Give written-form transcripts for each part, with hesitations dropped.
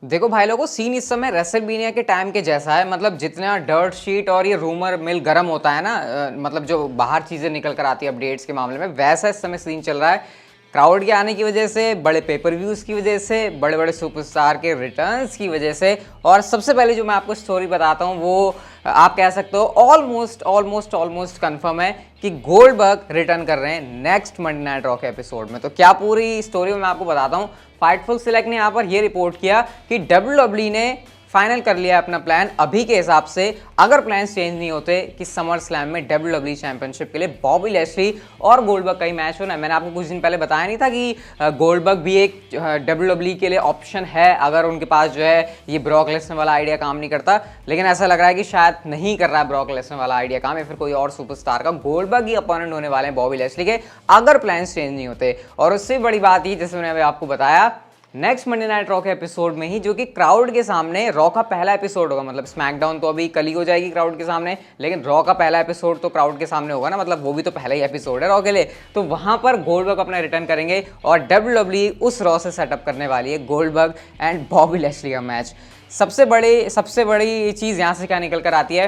देखो भाई लोगों, सीन इस समय रेसलमेनिया के टाइम के जैसा है। मतलब जितना डर्ट शीट और ये रूमर मिल गर्म होता है ना, मतलब जो बाहर चीज़ें निकल कर आती है अपडेट्स के मामले में, वैसा इस समय सीन चल रहा है। क्राउड के आने की वजह से, बड़े पेपर व्यूज़ की वजह से, बड़े बड़े सुपरस्टार के रिटर्न्स की वजह से, और सबसे पहले जो मैं आपको स्टोरी बताता हूँ वो आप कह सकते हो ऑलमोस्ट ऑलमोस्ट ऑलमोस्ट कन्फर्म है कि गोल्डबर्ग रिटर्न कर रहे हैं नेक्स्ट मंडे नाइट रॉ के एपिसोड में। तो क्या पूरी स्टोरी में मैं आपको बताता हूँ। फाइटफुल सिलेक्ट ने यहाँ पर ये रिपोर्ट किया कि डब्ल्यूडब्ल्यूई ने फाइनल कर लिया अपना प्लान अभी के हिसाब से, अगर प्लान्स चेंज नहीं होते, कि समर स्लैम में डब्ल्यूडब्ल्यूई चैंपियनशिप के लिए बॉबी लैशली और गोल्डबर्ग का ही मैच होना है। मैंने आपको कुछ दिन पहले बताया नहीं था कि गोल्डबर्ग भी एक डब्ल्यूडब्ल्यूई के लिए ऑप्शन है अगर उनके पास जो है ये ब्रॉक लेसनर वाला आइडिया काम नहीं करता। लेकिन ऐसा लग रहा है कि शायद नहीं कर रहा है ब्रॉक लेसनर वाला आइडिया काम, या फिर कोई और सुपरस्टार का। गोल्डबर्ग ही अपोनेंट होने वाले हैं बॉबी लैशली के, अगर प्लान्स चेंज नहीं होते। और उससे बड़ी बात ये, जैसे मैंने आपको बताया, नेक्स्ट मंडे नाइट रॉ के एपिसोड में ही, जो कि क्राउड के सामने रॉ का पहला एपिसोड होगा। मतलब स्मैकडाउन तो अभी कल ही हो जाएगी क्राउड के सामने, लेकिन रॉ का पहला एपिसोड तो क्राउड के सामने होगा ना, मतलब वो भी तो पहला ही एपिसोड है रॉ के लिए। तो वहां पर गोल्डबर्ग अपना रिटर्न करेंगे और डब्ल्यूडब्ल्यूई उस रॉ से सेटअप करने वाली है गोल्डबर्ग एंड बॉबी लैशली का मैच। सबसे बड़ी चीज़ यहाँ से क्या निकल कर आती है,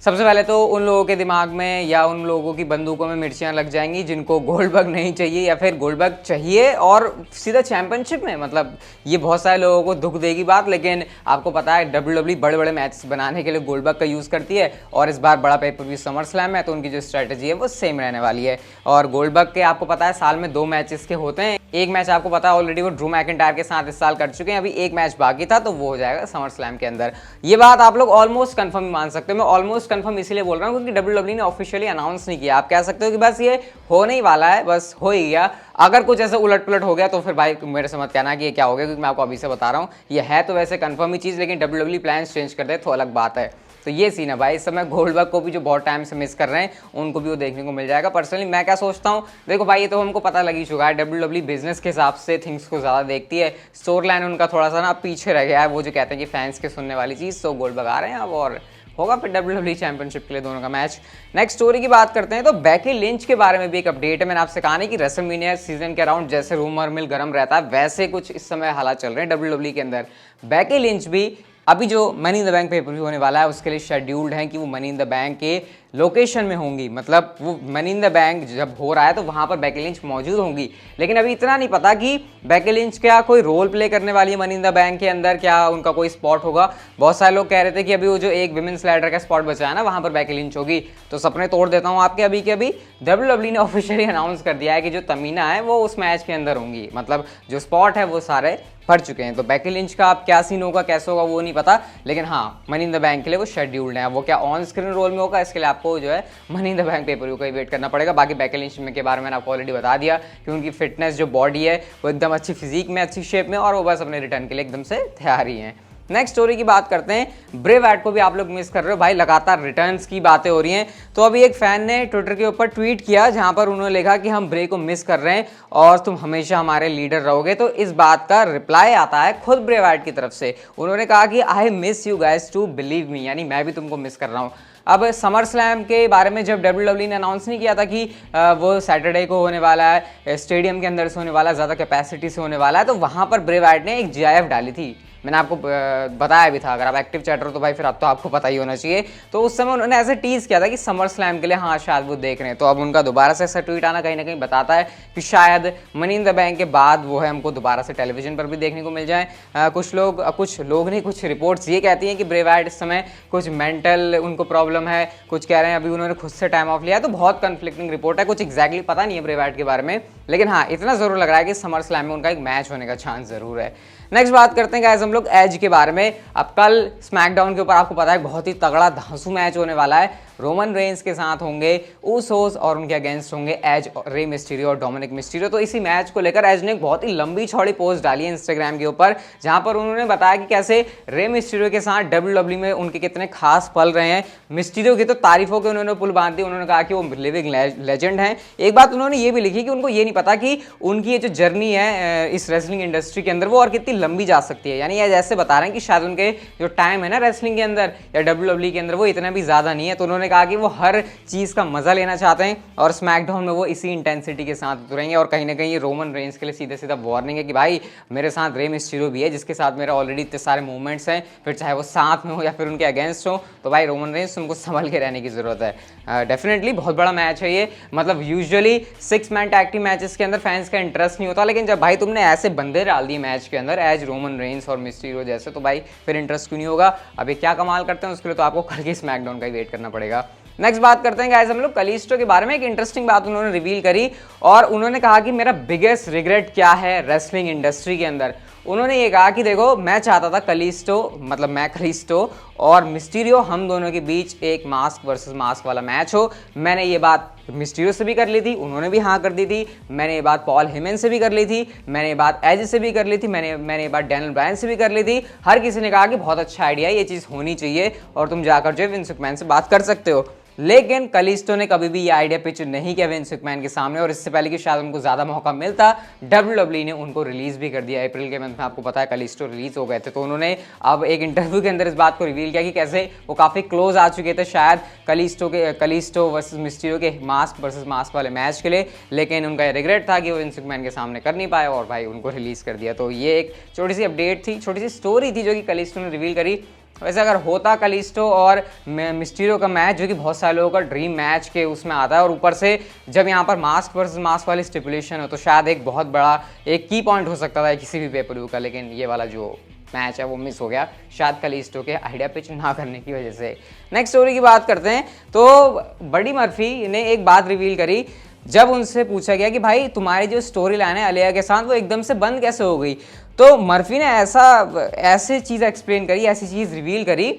सबसे पहले तो उन लोगों के दिमाग में या उन लोगों की बंदूकों में मिर्चियां लग जाएंगी जिनको गोल्डबर्ग नहीं चाहिए, या फिर गोल्डबर्ग चाहिए और सीधा चैंपियनशिप में। मतलब ये बहुत सारे लोगों को दुख देगी बात, लेकिन आपको पता है डब्ल्यूडब्ल्यूई बड़े बड़े मैच बनाने के लिए गोल्डबर्ग का यूज़ करती है, और इस बार बड़ा पेपर व्यू समर स्लैम है, तो उनकी जो स्ट्रैटेजी है वो सेम रहने वाली है। और गोल्डबर्ग के आपको पता है साल में 2 मैचेस के होते हैं। एक मैच आपको पता है ऑलरेडी वो ड्रू मैकिंटायर के साथ इस साल कर चुके हैं, अभी एक मैच बाकी था, तो वो हो जाएगा समर स्लैम के अंदर। ये बात आप लोग ऑलमोस्ट कंफर्म मान सकते हो। मैं ऑलमोस्ट कंफर्म इसलिए बोल रहा हूँ क्योंकि डब्ल्यूडब्ल्यूई ने ऑफिशियली अनाउंस नहीं किया। आप कह सकते हो कि बस ये होने ही वाला है, बस हो ही गया। अगर कुछ ऐसा उलट पुलट हो गया तो फिर भाई मेरे से मत कहना कि ये क्या हो गया, क्योंकि मैं आपको अभी से बता रहा हूँ ये है तो वैसे कंफर्म ही चीज़, लेकिन डब्ल्यूडब्ल्यूई प्लान्स चेंज कर दे तो अलग बात है। तो ये सीन है भाई। इस समय गोल्डबर्ग को भी जो बहुत टाइम से मिस कर रहे हैं उनको भी वो देखने को मिल जाएगा। पर्सनली मैं क्या सोचता हूँ, देखो भाई ये तो हमको पता लग ही चुका है, डब्ल्यूडब्ल्यूई बिजनेस के हिसाब से थिंग्स को ज़्यादा देखती है। स्टोर लाइन उनका थोड़ा सा ना पीछे रह गया है, वो जो कहते हैं कि फैंस के सुनने वाली चीज़। तो गोल्डबर्ग आ रहे हैं अब, और होगा फिर डब्ल्यूडब्ल्यूई चैंपियनशिप के लिए दोनों का मैच। नेक्स्ट स्टोरी की बात करते हैं तो बेकी लिंच के बारे में भी एक अपडेट है। मैंने आपसे कहा नहीं कि रेसलमेनिया सीजन के अराउंड जैसे रूमर मिल गर्म रहता है, वैसे कुछ इस समय हालात चल रहे हैं डब्ल्यूडब्ल्यूई के अंदर। बेकी लिंच भी अभी जो money in the bank pay per view होने वाला है उसके लिए शेड्यूल्ड है कि वो मनी इन द बैंक के लोकेशन में होंगी। मतलब वो मनी इन द बैंक जब हो रहा है तो वहाँ पर बेकी लिंच मौजूद होंगी, लेकिन अभी इतना नहीं पता कि बेकी लिंच क्या कोई रोल प्ले करने वाली है मनी इन द बैंक के अंदर, क्या उनका कोई स्पॉट होगा। बहुत सारे लोग कह रहे थे कि अभी वो जो एक विमेंस लैडर का स्पॉट बचा है ना, वहाँ पर बेकी लिंच होगी। तो सपने तोड़ देता हूँ आपके, अभी के अभी डब्ल्यूडब्ल्यूई ने ऑफिशियली अनाउंस कर दिया है कि जो तमीना है वो उस मैच के अंदर होंगी। मतलब जो स्पॉट है वो सारे भर चुके हैं। तो बेकी लिंच का अब क्या सीन होगा, कैसे होगा वो नहीं पता, लेकिन हाँ मनी इन द बैंक के लिए वो शेड्यूल्ड है। वो क्या ऑन स्क्रीन रोल में होगा, इसके लिए आपको जो है money in the bank pay per view का ही वेट करना पड़ेगा। बाकी बेकी लिंच के बारे में मैंने आपको ऑलरेडी बता दिया कि उनकी फिटनेस जो बॉडी है वो एकदम अच्छी फिजिक में, अच्छी शेप में, और वो बस अपने रिटर्न के लिए एकदम से तैयार ही हैं। नेक्स्ट स्टोरी की बात करते हैं। ब्रे वाइट को भी आप लोग मिस कर रहे हो भाई, लगातार रिटर्न्स की बातें हो रही हैं। तो अभी एक फैन ने ट्विटर के ऊपर ट्वीट किया जहां पर उन्होंने लिखा कि हम ब्रे को मिस कर रहे हैं और तुम हमेशा हमारे लीडर रहोगे। तो इस बात का रिप्लाई आता है खुद ब्रे वाइट की तरफ से। उन्होंने कहा कि I miss you guys too believe me, यानी मैं भी तुमको मिस कर रहा हूँ। अब समर स्लैम के बारे में जब डब्ल्यूडब्ल्यूई ने अनाउंस नहीं किया था कि वो सैटरडे को होने वाला है, स्टेडियम के अंदर से होने वाला है, ज़्यादा कैपेसिटी से होने वाला है, तो वहाँ पर ब्रे वाइट ने एक जीआईएफ डाली थी। मैंने आपको बताया भी था, अगर आप एक्टिव चैटर हो तो भाई फिर अब तो आपको पता ही होना चाहिए। तो उस समय उन्होंने ऐसे टीज किया था कि समर स्लैम के लिए हाँ शायद वो देख रहे हैं। तो अब उनका दोबारा से ऐसा ट्वीट आना कहीं ना कहीं बताता है कि शायद मनी इन द बैंक के बाद वो है हमको दोबारा से टेलीविजन पर भी देखने को मिल जाए। कुछ लोग नहीं, कुछ रिपोर्ट्स ये कहती हैं कि ब्रे वाइट इस समय कुछ मेंटल उनको प्रॉब्लम है, कुछ कह रहे हैं अभी उन्होंने खुद से टाइम ऑफ लिया है। तो बहुत कन्फ्लिक्टिंग रिपोर्ट है, कुछ एग्जैक्टली पता नहीं है ब्रे वाइट के बारे में, लेकिन हाँ इतना जरूर लग रहा है कि समर स्लैम में उनका एक मैच होने का चांस जरूर है। नेक्स्ट बात करते हैं गाइस हम लोग एज के बारे में। अब कल स्मैकडाउन के ऊपर आपको पता है बहुत ही तगड़ा धांसू मैच होने वाला है। रोमन रेंस के साथ होंगे ऊसोस और उनके अगेंस्ट होंगे एज, रे मिस्टीरियो और डोमिनिक मिस्टीरियो। तो इसी मैच को लेकर एज ने एक बहुत ही लंबी चौड़ी पोस्ट डाली है इंस्टाग्राम के ऊपर, जहां पर उन्होंने बताया कि कैसे रे मिस्टीरियो के साथ डब्ल्यूडब्ल्यूई में उनके कितने खास पल रहे हैं। मिस्टीरियो की तो तारीफों के उन्होंने पुल बांध दी। उन्होंने कहा कि वो लिविंग लेजेंड हैं। एक बात उन्होंने ये भी लिखी कि उनको ये नहीं पता कि उनकी ये जो जर्नी है इस रेसलिंग इंडस्ट्री के अंदर वो और कितनी लंबी जा सकती है। यानी ऐसे बता रहे हैं कि शायद उनके जो टाइम है ना रेसलिंग के अंदर या डब्ल्यूडब्ल्यूई के अंदर वो इतना भी ज़्यादा नहीं है। तो उन्होंने कहा कि वो हर चीज़ का मज़ा लेना चाहते हैं और स्मैकडाउन में वो इसी इंटेंसिटी के साथ उतरेंगे। और कहीं ना कहीं रोमन रेंस के लिए सीधा सीधा वार्निंग है कि भाई मेरे साथ रे मिस्टीरियो भी है जिसके साथ मेरा ऑलरेडी इतने सारे मूवमेंट्स हैं, फिर चाहे वो साथ में हो या फिर उनके अगेंस्ट हो, तो भाई रोमन रेंस तुमको संभल के रहने की ज़रूरत है। डेफिनेटली बहुत बड़ा मैच है ये, मतलब usually 6 man tag team matches के अंदर फैंस का इंटरेस्ट नहीं होता, लेकिन जब भाई तुमने ऐसे बंदे डाल दिए मैच के अंदर एज रोमन रेंस और मिस्टीरियो जैसे, तो भाई फिर इंटरेस्ट क्यों नहीं होगा। अभी क्या कमाल करते हैं उसके लिए तो आपको कल की स्मैकडाउन का ही वेट करना पड़ेगा। नेक्स्ट बात करते हैं गाइस हम लोग कलिस्टो के बारे में। एक इंटरेस्टिंग बात उन्होंने रिवील करी और उन्होंने कहा कि मेरा बिगेस्ट रिग्रेट क्या है रेसलिंग इंडस्ट्री के अंदर। उन्होंने ये कहा कि देखो मैं चाहता था कलिस्टो, मतलब मैं कलिस्टो और मिस्टीरियो, हम दोनों के बीच एक मास्क वर्सेस मास्क वाला मैच हो। मैंने ये बात मिस्टीरियो से भी कर ली थी, उन्होंने भी हाँ कर दी थी। मैंने ये बात पॉल हेमन से भी कर ली थी, मैंने ये बात एज से भी कर ली थी, मैंने ये बात डैनियल ब्रायन से भी कर ली थी। हर किसी ने कहा कि बहुत अच्छा आइडिया है, ये चीज़ होनी चाहिए और तुम जाकर जो है विंस मैकमैन से बात कर सकते हो। लेकिन कलिस्टो ने कभी भी ये आइडिया पिच नहीं किया विंस मैकमैन के सामने, और इससे पहले कि शायद उनको ज़्यादा मौका मिलता WWE ने उनको रिलीज़ भी कर दिया अप्रैल के मंथ में। आपको पता है कलिस्टो रिलीज़ हो गए थे, तो उन्होंने अब एक इंटरव्यू के अंदर इस बात को रिवील किया कि कैसे वो काफ़ी क्लोज आ चुके थे शायद कलिस्टो वर्सेस मिस्टीरियो के मास्क वर्सेस मास्क वाले मैच के लिए, लेकिन उनका ये रिग्रेट था कि वो विंस मैकमैन के सामने कर नहीं पाए और भाई उनको रिलीज़ कर दिया। तो ये एक छोटी सी अपडेट थी, छोटी सी स्टोरी थी जो कि कलिस्टो ने रिवील करी। वैसे अगर होता कलिस्टो और मिस्टीरियो का मैच, जो कि बहुत सारे लोगों का ड्रीम मैच के उसमें आता है, और ऊपर से जब यहाँ पर मास्क वर्सेस मास्क वाली स्टिपुलेशन हो, तो शायद एक बहुत बड़ा एक की पॉइंट हो सकता था किसी भी पेपर व्यू का। लेकिन ये वाला जो मैच है वो मिस हो गया, शायद कलिस्टो के आइडिया पिच ना करने की वजह से। नेक्स्ट स्टोरी की बात करते हैं तो बडी मर्फी ने एक बात रिवील करी जब उनसे पूछा गया कि भाई तुम्हारी जो स्टोरी लाइन है अलिया के साथ वो एकदम से बंद कैसे हो गई, तो मर्फी ने ऐसी चीज़ एक्सप्लेन करी, ऐसी चीज़ रिवील करी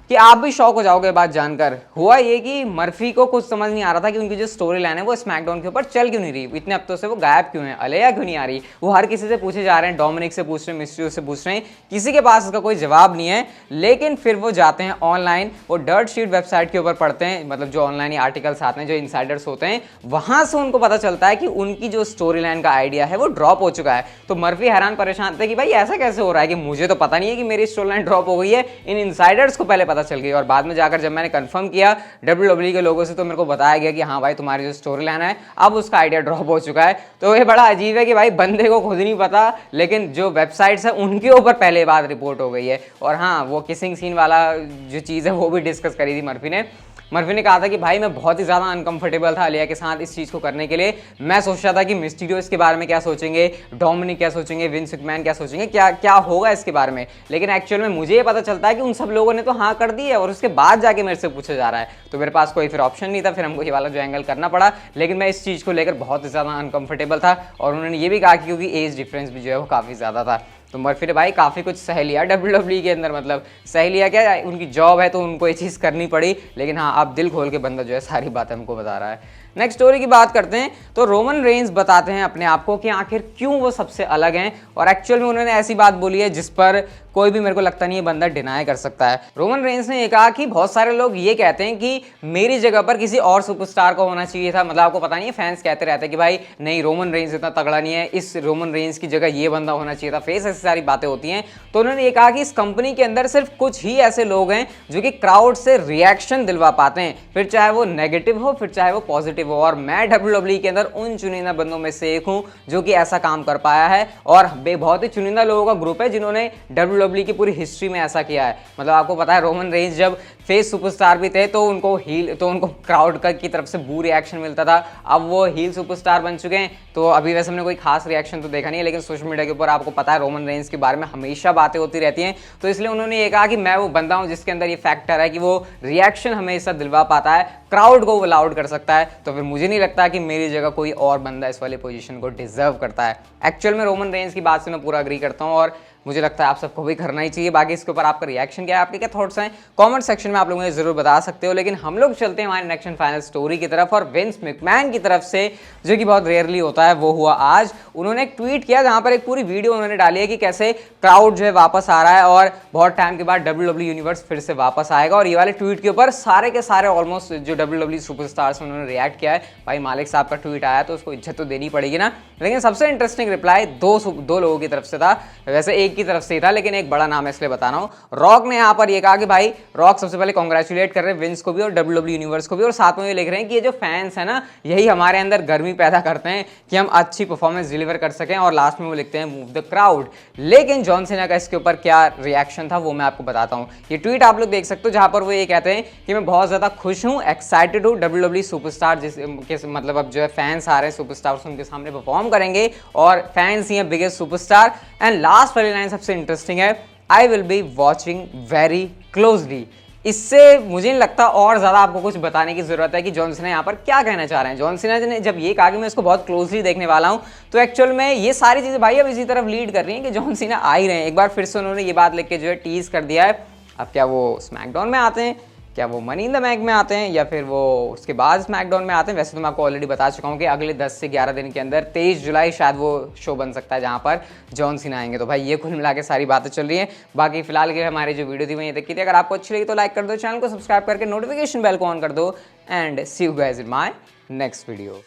कि आप भी शॉक हो जाओगे बात जानकर। हुआ ये कि मर्फी को कुछ समझ नहीं आ रहा था कि उनकी जो स्टोरी लाइन है वो स्मैकडाउन के ऊपर चल क्यों नहीं रही, इतने हफ्तों से वो गायब क्यों है, अलिया क्यों नहीं आ रही। वो हर किसी से पूछे जा रहे हैं, डोमिनिक से पूछ रहे हैं, मिस्टीरियो से पूछ रहे हैं, किसी के पास इसका कोई जवाब नहीं है। लेकिन फिर वो जाते हैं ऑनलाइन, वो डर्ट शीट वेबसाइट के ऊपर पढ़ते हैं, मतलब जो ऑनलाइन आर्टिकल्स आते हैं, जो इनसाइडर्स होते हैं, वहां से उनको पता चलता है कि उनकी जो स्टोरी लाइन का आइडिया है वो ड्रॉप हो चुका है। तो मर्फी हैरान परेशान थे कि भाई ऐसा कैसे हो रहा है कि मुझे तो पता नहीं है कि मेरी स्टोरी लाइन ड्रॉप हो गई है, इन इनसाइडर्स को पहले पता चल गई। और बाद में जाकर जब मैंने कंफर्म किया WWE के लोगों से, तो मेरे को बताया गया कि हाँ भाई तुम्हारी जो स्टोरी लाइन है अब उसका आइडिया ड्रॉप हो चुका है। तो ये बड़ा अजीब है कि भाई बंदे को खुद नहीं पता, लेकिन जो वेबसाइट्स है उनके ऊपर पहले बात रिपोर्ट हो गई है। और हाँ, वो किसिंग सीन वाला जो चीज़ है वो भी डिस्कस करी थी मर्फी ने कहा था कि भाई मैं बहुत ही ज़्यादा अनकंफर्टेबल था अलिया के साथ इस चीज़ को करने के लिए। मैं सोच रहा था कि मिस्टीरियो इसके बारे में क्या सोचेंगे, डोमिनिक क्या सोचेंगे, विंस मैकमैन क्या सोचेंगे, क्या होगा इसके बारे में। लेकिन एक्चुअल में मुझे ये पता चलता है कि उन सब लोगों ने तो हाँ कर दी है और उसके बाद जाके मेरे से पूछा जा रहा है। तो मेरे पास कोई फिर ऑप्शन नहीं था, फिर हमको ये वाला जो एंगल करना पड़ा। लेकिन मैं इस चीज़ को लेकर बहुत ही ज़्यादा अनकंफर्टेबल था, और उन्होंने ये भी कहा कि क्योंकि एज डिफरेंस भी जो है वो काफ़ी ज़्यादा था। तो मर्फी ने भाई काफ़ी कुछ सह लिया WWE के अंदर, मतलब सह लिया क्या, उनकी जॉब है तो उनको ये चीज़ करनी पड़ी। लेकिन हाँ, आप दिल खोल के बंदा जो है सारी बातें हमको बता रहा है। नेक्स्ट स्टोरी की बात करते हैं तो रोमन रेंस बताते हैं अपने आप को कि आखिर क्यों वो सबसे अलग हैं, और एक्चुअल में उन्होंने ऐसी बात बोली है जिस पर कोई भी मेरे को लगता नहीं है बंदा डिनाई कर सकता है। रोमन रेंस ने ये कहा कि बहुत सारे लोग ये कहते हैं कि मेरी जगह पर किसी और सुपरस्टार को होना चाहिए था, मतलब आपको पता नहीं है फैंस कहते रहते हैं कि भाई नहीं रोमन रेंस इतना तगड़ा नहीं है, इस रोमन रेंस की जगह ये बंदा होना चाहिए था, फेस, ऐसी सारी बातें होती हैं। तो उन्होंने ये कहा कि इस कंपनी के अंदर सिर्फ कुछ ही ऐसे लोग हैं जो कि क्राउड से रिएक्शन दिलवा पाते हैं, फिर चाहे वो नेगेटिव हो फिर चाहे वो पॉजिटिव हो, और मैं WWE के अंदर उन चुनिंदा बंदों में से एक हूं जो कि ऐसा काम कर पाया है। और बहुत ही चुनिंदा लोगों का ग्रुप है जिन्होंने WWE की पूरी हिस्ट्री में ऐसा किया है। मतलब आपको पता है रोमन रेंस जब फेस सुपरस्टार भी थे तो उनको क्राउड की तरफ से बू रिएक्शन मिलता था। अब वो हील सुपरस्टार बन चुके हैं, तो अभी वैसे हमने कोई खास रिएक्शन तो देखा नहीं है, लेकिन सोशल मीडिया के ऊपर आपको पता है रोमन रेंस के बारे में हमेशा बातें होती रहती हैं। तो इसलिए उन्होंने ये कहा कि मैं वो बंदा हूं जिसके अंदर ये फैक्टर है कि वो रिएक्शन हमेशा दिलवा पाता है, क्राउड को वो लाउड कर सकता है। तो फिर मुझे नहीं लगता कि मेरी जगह कोई और बंदा इस वाली पोजीशन को डिजर्व करता है। एक्चुअल में रोमन रेंस की बात से मैं पूरा अग्री करता हूं, और मुझे लगता है आप सबको भी करना ही चाहिए। बाकी इसके ऊपर आपका रिएक्शन क्या है, आपके क्या थॉट्स हैं, कमेंट सेक्शन में आप लोग मुझे जरूर बता सकते हो। लेकिन हम लोग चलते हैं हमारे नेक्स्ट एंड फाइनल स्टोरी की तरफ, और विंस मैकमैन की तरफ से, जो कि बहुत रेयरली होता है, वो हुआ आज। उन्होंने एक ट्वीट किया जहां पर एक पूरी वीडियो उन्होंने डाली है कि कैसे क्राउड जो है वापस आ रहा है और बहुत टाइम के बाद WWE यूनिवर्स फिर से वापस आएगा। और ये वाले ट्वीट के ऊपर सारे के सारे ऑलमोस्ट जो WWE सुपरस्टार्स उन्होंने रिएक्ट किया है। भाई मालिक साहब का ट्वीट आया तो उसको इज्जत तो देनी पड़ेगी ना। लेकिन सबसे इंटरेस्टिंग रिप्लाई दो लोगों की तरफ से था। वैसे एक लीग की तरफ से ही था, लेकिन एक बड़ा नाम है इसलिए बता रहा हूँ। रॉक ने यहाँ पर ये कहा कि भाई रॉक सबसे पहले कॉन्ग्रेचुलेट कर रहे हैं विंस को भी और WWE यूनिवर्स को भी, और साथ में ये लिख रहे हैं कि ये जो फैंस है ना यही हमारे अंदर गर्मी पैदा करते हैं कि हम अच्छी परफॉर्मेंस डिलीवर कर सकें, और लास्ट में वो लिखते हैं मूव द क्राउड। लेकिन जॉन सीना का इसके ऊपर क्या रिएक्शन था वो मैं आपको बताता हूँ। ये ट्वीट आप लोग देख सकते हो जहां पर वो ये कहते हैं कि मैं बहुत ज्यादा खुश हूँ, एक्साइटेड हूँ, WWE सुपरस्टार जिस मतलब अब जो है फैंस आ रहे हैं सुपरस्टार्स उनके सामने परफॉर्म करेंगे और फैंस ही हैं बिगेस्ट सुपरस्टार। एंड लास्ट वाली लाइन सबसे इंटरेस्टिंग है, I will be watching very closely. इससे मुझे नहीं लगता और ज़्यादा आपको कुछ बताने की ज़रूरत है कि जॉन सीना यहाँ पर क्या कहना चाह रहे हैं। जॉन सीना ने जब ये कहा कि मैं इसको बहुत क्लोजली देखने वाला हूँ, तो एक्चुअल में ये सारी चीज़ें भाई अब इसी तरफ लीड कर रही हैं कि जॉन सीना आ ही रहे हैं। एक बार फिर से उन्होंने ये बात लिख के जो है टीज कर दिया है। अब क्या वो स्मैकडाउन में आते हैं, क्या वो मनी इन द बैंक में आते हैं, या फिर वो उसके बाद स्मैकडाउन में आते हैं। वैसे तो मैं आपको ऑलरेडी बता चुका हूँ कि अगले 10 से 11 दिन के अंदर 23 जुलाई शायद वो शो बन सकता है जहाँ पर जॉन सीना आएंगे। तो भाई ये कुल मिला के सारी बातें चल रही हैं। बाकी फिलहाल के हमारी जो वीडियो थी मैं ये देखी थी। अगर आपको अच्छी लगी तो लाइक कर दो, चैनल को सब्सक्राइब करके नोटिफिकेशन बेल को ऑन कर दो, and see you guys in my next video.